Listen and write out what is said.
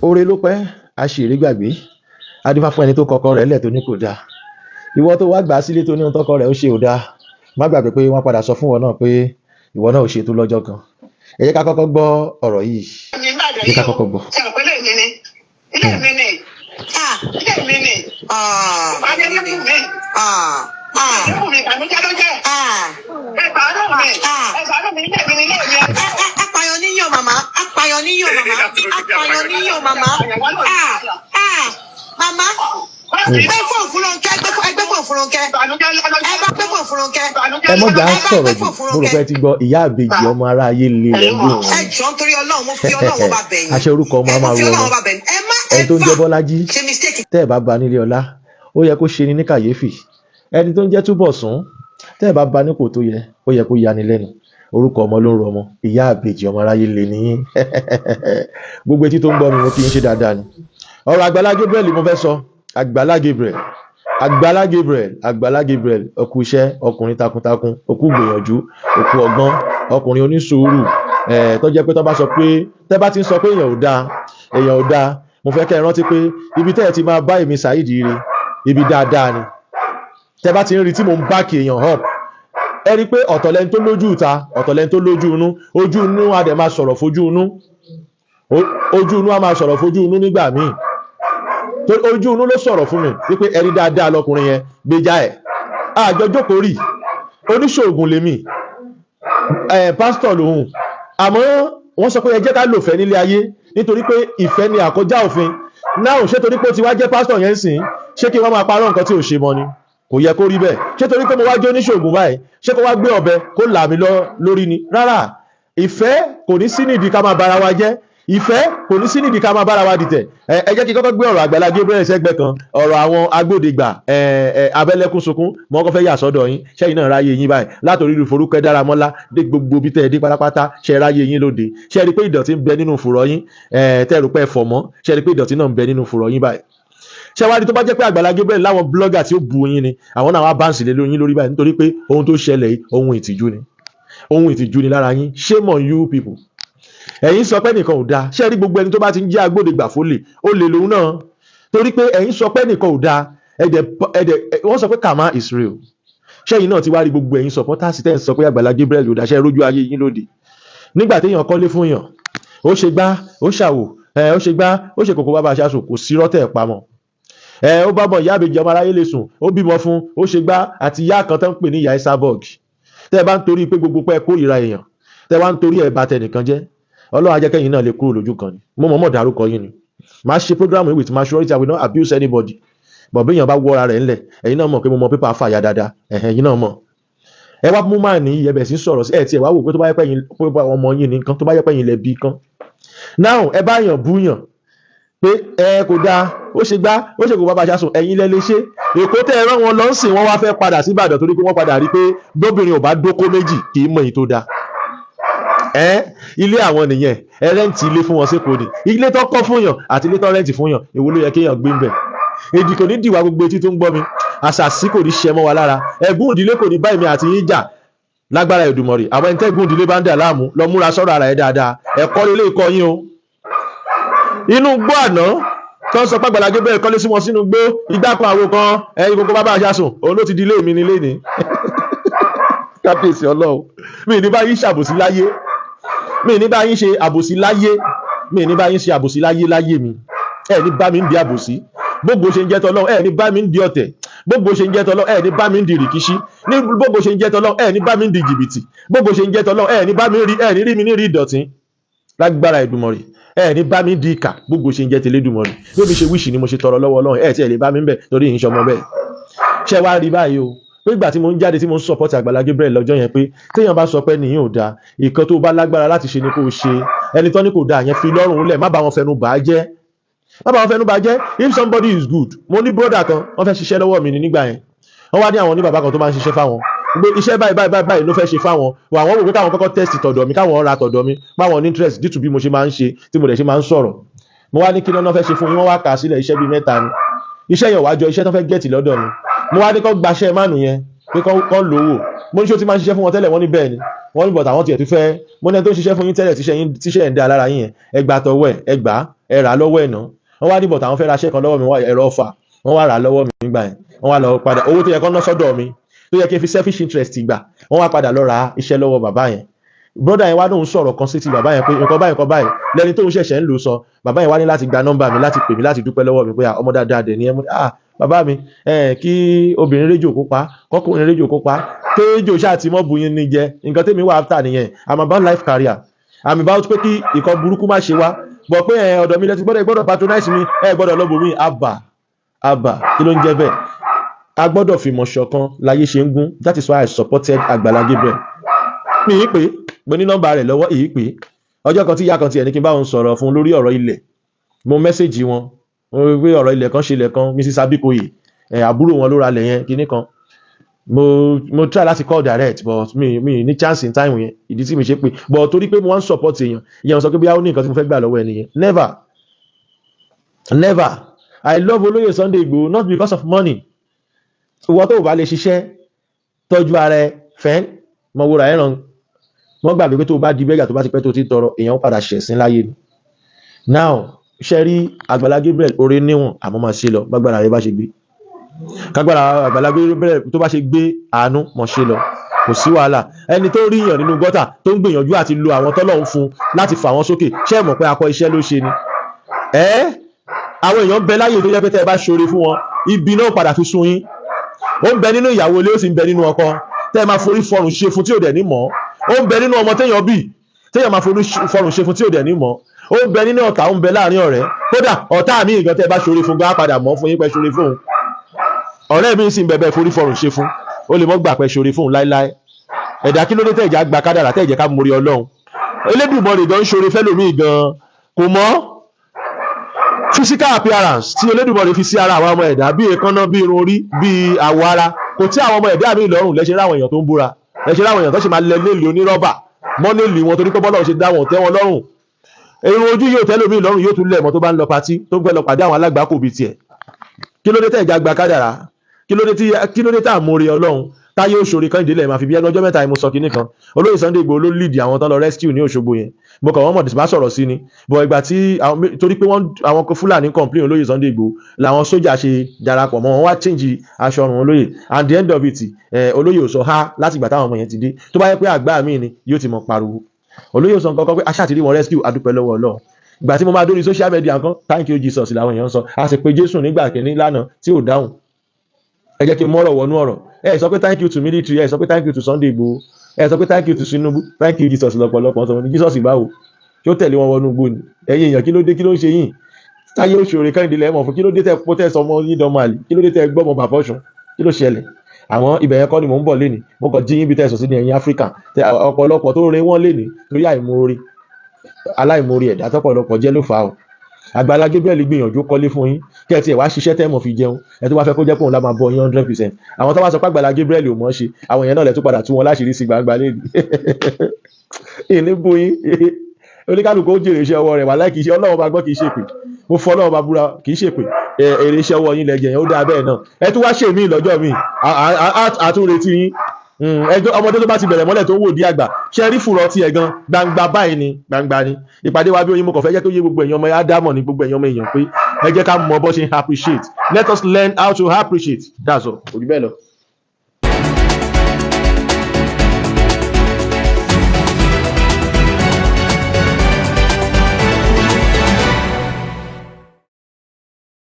Oore ló pẹ́ àṣírí gbàgbé adífá fún ẹni tó kọkọ rẹ̀ lẹ̀ tó ní kò dáa. Ìwọ tó wá gbà á sílé tó ní ohun tọkọ rẹ̀ ó ṣe ò dáa, má gbàgbé pé wọ́n padà sọ fún ìwọ náà pé ìwọ náà ò ṣe tó lọ́jọ́ kan. Ẹ jẹ́ ká kọ́kọ́ gbọ́ ọ̀rọ̀ yìí. Ẹ jẹ́ ká kọ́kọ́ gbọ́. Mama. Ẹgbẹ́ fún Fúnrọ́nkẹ́, ẹgbẹ́ fún Fúnrọ́nkẹ́. Ẹgbẹ́ fún Fúnrọ́nkẹ́. Ẹ mọ̀ jà ń sọ̀rọ̀ jù, mo rò pé ẹ ti gbọ́ ìyá àbèjì ọmọ ara ayé lè rẹ̀ lóhùn. Ẹ jọ̀ọ́ nítorí Ọlọ́run, mo fi Ọlọ́run ọba bẹ̀ yín. Àṣẹ orúkọ ọmọ á máa wọ ọmọ. Ẹni tó ń jẹ́ Bọ́lájí tẹ́ ẹ̀ bá ba nílé ọlá ó yẹ kó ṣe ni ní kàyéfì. Ẹni tó ń jẹ́ Túbọ̀sún tẹ́ ẹ̀ bá ba nípò tó yẹ ó yẹ kó yani lẹ́nu. Orúkọ ọmọ ló ń rọ ọmọ, ìyá àbèjì ọmọ aráyé lè níyìn. Gbogbo etí tó ń gbọ́ mi mo kì í ṣe dáadáa ni. Ọ̀rọ̀ Àgbàlá Gabriel mo fẹ́ sọ. Àgbàlá Gabriel, Àgbàlá Gabriel, Àgbàlá Gabriel, ọkù iṣẹ́, ọkùnrin takuntakun, òkú gbìyànjú, òkú ọgbọ́n, ọkùnrin onísùúrù, tó jẹ́ pé tó bá sọ pé tẹ́ bá ti ń sọ pé èèyàn ò dáa, mo fẹ́ kẹ́ ẹ rántí pé ibi tẹ́ ẹ ti máa bá èmi Saheed ire, ibi dáadáa ni. Tẹ́ bá ti ń rí tí mo ń báàkì èèyàn up, ẹ rí pé ọ̀tọ̀ lẹni tó lójú ìta, ọ̀tọ̀ lẹni tó lójú inú, ojú inú á dẹ̀ máa sọ̀rọ̀ fojú inú, ojú inú á máa sọ̀rọ̀ fojú inú nígbà míì. Ojú inú ló sọ̀rọ̀ fún mi wípé ẹni dáadáa lọkùnrin yẹn gbéjà ẹ̀ àjọ jókòó rí oníṣòògùn lèmi pásítọ̀ lòun, àmọ́ wọ́n sọ pé ẹ jẹ́ ká lò fẹ́ nílé ayé nítorí pé ìfẹ́ ni àkọjá òfin. Náà ṣé torí pé ó ti wá jẹ́ pásítọ̀ yẹn sìn ṣé kí wọ́n máa parọ́ nǹkan tí ò ṣe mọ́ ni? Kò yẹ kó rí bẹ́ẹ̀. Ṣé torí pé mo wá jẹ́ oníṣòògùn báyìí ṣé kó wá gbé ọ̀bẹ kó là mí lórí ni? Rárá, ìfẹ́ kò ní sí nídìí ká máa bara wa jẹ́, ìfẹ́ kò ní sí nídìí ká máa bára wa dìtẹ̀. Ẹ jẹ́ kí kọ́kọ́ gbé ọ̀rọ̀ Àgbàlá Gabriel sẹ́gbẹ́ kan, ọ̀rọ̀ àwọn agbódegbà abẹ́lẹ́kún sunkún mọ́ kọ́ fẹ́ yà sọ́dọ̀ yín ṣẹ́yìn náà ráyè yín báyìí látòrí ìlú Forúkẹ́ Dáramọ́lá dé gbogbo bí tẹ́ ẹ dé pátápátá ṣe ráyè yín lóde, ṣe rí pé ìdọ̀tí ń bẹ nínú fùrọ̀ yín, tẹ́ ẹ rò pé ẹ fọ̀ mọ́, ṣe rí pé ìdọ̀tí náà ń bẹ nínú fùrọ̀ yín báyìí. Ṣé wá rí tó bá jẹ́ pé Àgbàlá Gabriel láwọn blogger tí ó bu yín ni àwọn náà wá báǹsì lé yín lórí báyìí nítorí pé ohun tó ṣẹlẹ̀ yìí ohun ìtìjú ni lára yín. Shame on you people. Ẹ̀yin sọ pé nìkan ò dáa, ṣé rí gbogbo ẹni tó bá ti ń jẹ́ agbódegbà fólè ó lè lòun náà torí pé ẹ̀yin sọ pé nìkan ò dáa wọ́n sọ pé karma is real. Ṣẹ́yìn náà ti wá rí gbogbo ẹ̀yin supporters tẹ́ ń sọ pé Àgbàlá Gabriel ò dáa ṣe rójú ayé yín lóde. Nígbà téèyàn kọ́lé fún yàn ó ṣe gbá ó ṣàwò ó ṣe gbá ó ṣe kòkó bàbá aṣáṣù kò sí rọ́tẹ̀ pamọ́. Ó bá bọ̀ ìyá àbèjì ọmọ aráyé lè sùn ó bímọ fún ó ṣe gbá àti ìyá kan tó ń pè ní ìyá Isaborg. Tẹ́ bá ń torí pé gbogbo pẹ́ kórìíra èèyàn tẹ́ wá ń torí ẹ̀ bá tẹnìkan jẹ́ Ọlọ́run á jẹ́ kẹ́yìn náà lè kúrò lójú kan ni. Mo mọ̀ dárúkọ yín ni. Màá ṣe program with maturity, I will not abuse anybody. But bí èèyàn bá wọ́ra rẹ̀ ńlẹ̀ ẹ̀yin náà mọ̀ pé mo mọ pépà fàyà dáadáa ẹ̀yin náà mọ̀. Ẹ wá mú máa ní ẹbẹ̀ sí sọ̀rọ̀ sí ẹ̀ tí ẹ̀ wá wò pé tó bá yẹ pẹ́yìn ọmọ yín nìkan tó bá yẹ pẹ́yìn lẹ̀ bí kan. Now ẹ bá yàn búyàn pé kò dáa ó ṣe gbá ó ṣe kò bá ṣáṣùn ẹ̀yin lẹ lè ṣe. Èkó tẹ́ ẹ rán wọn lọ sìn wọ́n wá fẹ́ padà sí Ìbàdàn torí pé wọ́n padà rí pé gbóbìnrin ò bá dóko méjì kì í mọ èyí tó dáa. Ilé àwọn nìyẹn ẹ rẹ́ǹtì ilé fún wọn sékòó ni ilé tó kọ́ fún yàn àti ilé tó rẹ́ǹtì fún yàn èwo ló yẹ kéèyàn gbé ń bẹ̀. Èdì kò ní dìwà gbogbo etí tó ń gbọ́ mi, àṣàsí kò ní ṣẹ mọ́ wa lára, ẹ̀gún ìdílé kò ní bá èmi àti yín jà lágbára Èdùmàrè. Àwọn ẹni tẹ́gún ìdílé bá ń dà láàmú lọ múra sọ́rọ̀ ara ẹ̀ dáadáa, ẹ̀kọ́ lélẹ́ ìkọ́ yín o. Inú gbọ́ àná tó ń sọ pé Àgbàlá Gabriel kọ́lé sí wọn sínú gbó igbá kan àwo kan ẹ̀yin gbogbo bàbá aṣáṣùn òun ló ti di ilé mi nílé ni. Kábíyèsí Ọlọ́run, mi ní bá yín ṣàbòsí láyé, mi ní bá yín ṣe àbòsí láyé, mi ní bá yín ṣe àbòsí láyé mi. Ẹ ní bá mi ń di àbòsí, gbogbo ṣe ń jẹ́ tọ́lọ́ ẹ ní bá mi ń di ọ̀tẹ̀, gbogbo ṣe ń jẹ́ tọ́lọ́ ẹ ní bá mi ń di rìkíṣí, ní gbogbo ṣe ń jẹ́ tọ́lọ́ ẹ ní bá mi ń di jìbìtì, gbogbo ṣe ń jẹ́ tọ́lọ́ ẹ ní bá mi rí mi ní rí ìdọ̀tí lágbára Èdùmàrè, ẹ ní bá mi ń di ìkà, gbogbo ṣe ń jẹ́ tẹ́lẹ̀ Èdùmàrè. Bí mi ṣe wíṣì ni mo ṣe tọrọ lọ́wọ́ Ọlọ́run ẹ tí ẹ lè bá mi ń bẹ̀ torí ìyìn ṣọmọ bẹ́ẹ̀. Ṣé wá rí báyìí o pé ìgbà tí mo ń jáde tí mo ń support Àgbàlá Gabriel lọ́jọ́ yẹn pé téèyàn bá sọ pé nìyẹn ò dáa ìkan tó bá lágbára láti ṣe ni kó ṣe, ẹni tó ní kò dáa yẹn fi lọ́rùn lẹ̀ má bá wọn fẹnu bà á jẹ́. If somebody is good, mo ní brother kan wọ́n fẹ́ ṣiṣẹ́ lọ́wọ́ mi ní nígbà yẹn wọ́n wá ní àwọn ní bàbá kan tó máa ń ṣiṣẹ́ fáwọn gbé iṣẹ́ báyìí ló fẹ́ ṣe fáwọn àwọn wò pé káwọn kọ́kọ́ test tọ̀dọ̀ mi káwọn ra tọ̀dọ̀ mi máwọn ní interest due to bí mo ṣe máa ń ṣe tí mo dẹ̀ ṣe máa ń sọ̀rọ̀. Mo wá ní kí lọ́nà fẹ́ ṣe fún yín wọ́n wá kà á sílẹ̀ iṣẹ́ bíi 3 ni iṣẹ́ yẹn wájọ iṣẹ́ tó fẹ́ gẹ̀ẹ́tì lọ́dọ̀ mi. Mo wá ní kọ́ gbaṣẹ́ mánu yẹn pé kọ́ lówó, mo ní ṣó ti máa ń ṣiṣẹ́ fún wọn tẹ́lẹ̀ wọ́n ní bẹ́ẹ̀ ni wọ́n ní bọ̀t àwọn tiẹ̀ tún fẹ́ mo ní ẹni tó ń ṣiṣẹ́ fún yín tẹ́lẹ̀ tíṣẹ́ ẹ̀ ń dá lára yín yẹn ẹgbà tọwọ́ ẹ̀ ẹgbà ẹ rà lọ́wọ́ ẹ̀ náà. Wọ́n wá níbọ̀ táwọn fẹ́ ra iṣẹ́ kan lọ́wọ́ mi, ẹ̀rọ ọfà wọ́n wá rà lọ́wọ́ mi nígbà yẹn. Wọ́n wá lọ padà owó tó yẹ kó ná sọ́dọ̀ mi tó yẹ kí n fi selfish interest gbà, wọ́n wá padà lọ ra iṣẹ́ lọ́wọ́ bàbá yẹn. Brother yẹn wá lóun sọ̀rọ̀ kan sí ti bàbá yẹn pé nǹkan báyìí lẹ́ni tó ń ṣẹ̀ṣẹ̀ ń lò sọ. Bàbá yẹn wá ní láti gba nọ́mbà mi láti pè mí láti dúpẹ́ lọ́wọ́ mi pé ọmọ dáadáa dẹ̀ ni ẹ mú bàbá mi kí obìnrin rédíò kó pa kọkùnrin rédíò kó pa kéjò ṣáà tí mọ́ bu yín ní jẹ nǹkan tẹ́mi wà after nìyẹn. I'm about life career, I'm about pé kí ìkan burúkú má ṣe wá bọ̀ pé ọ̀dọ̀ mi lẹ́ti gbọ́dọ̀ patronize mi gbọ́dọ̀ lọ́bù mi àbà kí ló ń jẹ́ bẹ́ẹ̀. A gbọ́dọ̀ fìmọ̀ ṣọ̀kan láyé ṣe ń gún. That is why I supported Agbala Gabriel. Mi ì pé mo ní nọ́mbà rẹ̀ lọ́wọ́ èyí pé ọjọ́ kan tí ìyá kan tiẹ̀ ní kí n bá òun sọ̀rọ̀ fún lórí ọ̀rọ̀ ilẹ̀, mo mẹ́sẹ̀jì wọn pé ọ̀rọ̀ ilẹ̀ kan ṣe ilẹ̀ kan Mrs. Abikoye àbúrò wọn ló ra ilẹ̀ yẹn kinní kan. Mo try láti call direct but mi ní chance in time yẹn, ìdí tí mi ṣe pé but torí pé mo wá ń support èèyàn sọ pé bí ó ní nǹkan tí mo fẹ́ gbà lọ́wọ́ ẹni yẹn. Never. I love Olóyè Sunday Igboho not because of money. Ìwọ tó bá lè ṣiṣẹ́ tọ́jú ara ẹ fẹ́ mọ wúrà ẹ̀ràn wọ́n gbàgbé pé tó bá di bẹ́gà tó bá ti pẹ́ tó ti tọrọ èèyàn padà ṣẹ̀sín láyé ni. Now ṣe rí Agbala Gabriel oore níwọ̀n àmọ́ máa ṣe lọ gbàgbára rẹ bá ṣe gbé. Kágbára Agbala Gabriel tó bá ṣe gbé àánú mọ̀ ṣe lọ kò sí wàhálà. Ẹni tó rí yàn nínú gọ́tà tó ń gbìyànjú àti lo àwọn tọ́lọ́run fún láti fà wọ́n sókè ṣé ẹ mọ̀ pé akọ iṣẹ́ ló ṣe ni. Àwọn èèyàn bẹ láyè tó jẹ́ pé tẹ́ ẹ bá ṣoore fún wọn ibi náà padà fi sun yín. Ó ń bẹ nínú ìyàwó ilé ó sì ń bẹ nínú ọkọ tẹ́ ẹ máa forí fọrùn ṣe fún tí ò dẹ̀ ní mọ̀. Ó ń bẹ nínú ọmọ téèyàn bí téèyàn máa forí fọrùn ṣe fún tí ò dẹ̀ ní mọ̀. Ó ń bẹ nínú ọ̀tá, ó ń bẹ láàrin ọ̀rẹ́. Kódà ọ̀tá mi ìgan tẹ́ ẹ bá ṣoore fún gbá padà mọ́ fún yín pẹ́ ṣoore fún òun. Ọ̀rẹ́ mi sì ń bẹ̀bẹ̀ forí fọrùn ṣe fún ó lè mọ́ gbà pẹ́ ṣoore fún òun láíláí. Ẹ̀dá kí ló dé tẹ̀jà gba kádàrà tẹ̀jẹ̀ ká mórí Ọlọ́run. Elédùmarè gan ń ṣoore fẹ́lòmíì gan kò mọ̀. Physical appearance tí Elédùmarè fi sí ara àwọn ọmọ ẹ̀dá bí èékánná bí irun orí bí àwọ̀ ara kò tí àwọn ọmọ ẹ̀dá mi lọ́rùn lẹ́ṣẹ̀ ráwọn èèyàn tó ń búra lẹ́ṣẹ̀ ráwọn èèyàn tó ṣe máa lẹ léèlì onírọ́bà mọ́nẹ́lì wọn torí pé bọ́lá ṣe dá wọn tẹ́ wọn lọ́rùn. Irun ojú yóò tẹ́lẹ̀ mí lọ́rùn yóò tún lẹ̀ mọ́ tó bá ń lọ patí tó ń gbẹ́ lọ pàdé àwọn alágbàákò bíi tiẹ̀. Kí ló dé tẹ̀jà gba kádàrà? Kí ló dé tá àmórí Ọlọ́run táyé òṣòro kan ìdílé máa fi bí ẹnu ọjọ́ mẹ́ta mo sọ kinní kan Olóyè Sunday Igboho ló lead àwọn tán lọ rescue ní Òṣogbo yẹn mo kàn wọ́n mọ̀ bá sọ̀rọ̀ sí ni bọ̀ ìgbà tí torí pé àwọn Fúlàní complain Olóyè Sunday Igboho làwọn sójà ṣe darapọ̀ mọ́ wọn wá change aṣọ ọrùn olóyè and the end of it olóyè ò sọ ha láti ìgbà táwọn ọmọ yẹn ti dé tó bá yẹ pé àgbà míì ni yóò ti mọ̀ pariwo olóyè sọ nǹkan kan pé aṣáàtìrí wọn rescue adúpẹ́ lọ́wọ́ Ọlọ́run ìgbà tí mo máa dórí social media kan thank you Jesus làwọn èèyàn sọ a sì pé Jésù nígbà kìíní lánàá tí ò dáhùn ẹ jẹ́ kí n mọ́rọ̀ wọnú ọ̀rọ̀ ẹ sọ pé thank you to military ẹ sọ pé thank you to Sunday Igboho ẹ sọ pé thank you to Tinubu thank you Jesus lọ́pọ̀lọpọ̀ sọ ní Jesus báwo tí ó tẹ̀lé wọn wọnú igbó ni ẹ̀yin èèyàn kí ló dé kí ló ń ṣe yín táyé òṣèré kẹ́hìndé lẹ́mọ̀ fún kí ló dé tẹ pọ́tẹ́ sọmọ yín dánmọ́ àlè kí ló dé tẹ gbọ́mọ bàfọ́sùn kí ló ṣẹlẹ̀ àwọn ibẹ̀ yẹn kọ́ ni mò ń bọ̀ léni mo kàn jí yín bí tẹ̀sán sí ní ẹ̀yìn Áfíríkà ọ̀pọ̀lọpọ̀ tó rin wọ́n léni torí aláìmoore ẹ̀dá tọ́pọ̀lọpọ̀ jẹ́ ló fà á o Agbala Gabriel gbìyànjú kọ́lé fún yín kẹ́ ẹ tiẹ̀ wá ṣiṣẹ́ tẹ́ mọ̀ fi jẹun ẹ tó bá fẹ́ kó jẹ́ pé òun la máa bọ yín 100%. Àwọn tó bá sọ pé Agbala Gabriel ò mọ̀ ṣe àwọn èèyàn náà lẹ tó padà tú wọn láṣìírí sí gbangba lẹ́nu ìní bu yín oníkálukú ó jèrè iṣẹ́ ọwọ́ rẹ̀ wà láì kìí ṣe Ọlọ́run bá gbọ́ kìí ṣe pé mo fọ́ Ọlọ́run bá búra kìí ṣe pé èrè iṣẹ́ ọwọ́ yín lẹ́jẹ̀ yẹn ó dáa bẹ́ẹ̀ náà ẹ tún wá ṣe mí lọ́jọ́ mi àtúnretí yín ẹjọ́ ọmọdé tó bá ti bẹ̀rẹ̀ mọ́lẹ̀ tó wò di àgbà ṣe rí fùrọ̀ tiẹ̀ gan gbangba báyìí ni gbangba ni ìpàdé wa bí oyin mo kàn fẹ́ jẹ́ kó yé gbogbo èèyàn ọmọ Ádámọ̀ ní gbogbo èèyàn ọmọ èèyàn pé ẹ jẹ́ ká mọ bó ṣe ń appreciate let us learn how to appreciate that's all òbí bẹ́ẹ̀ lọ.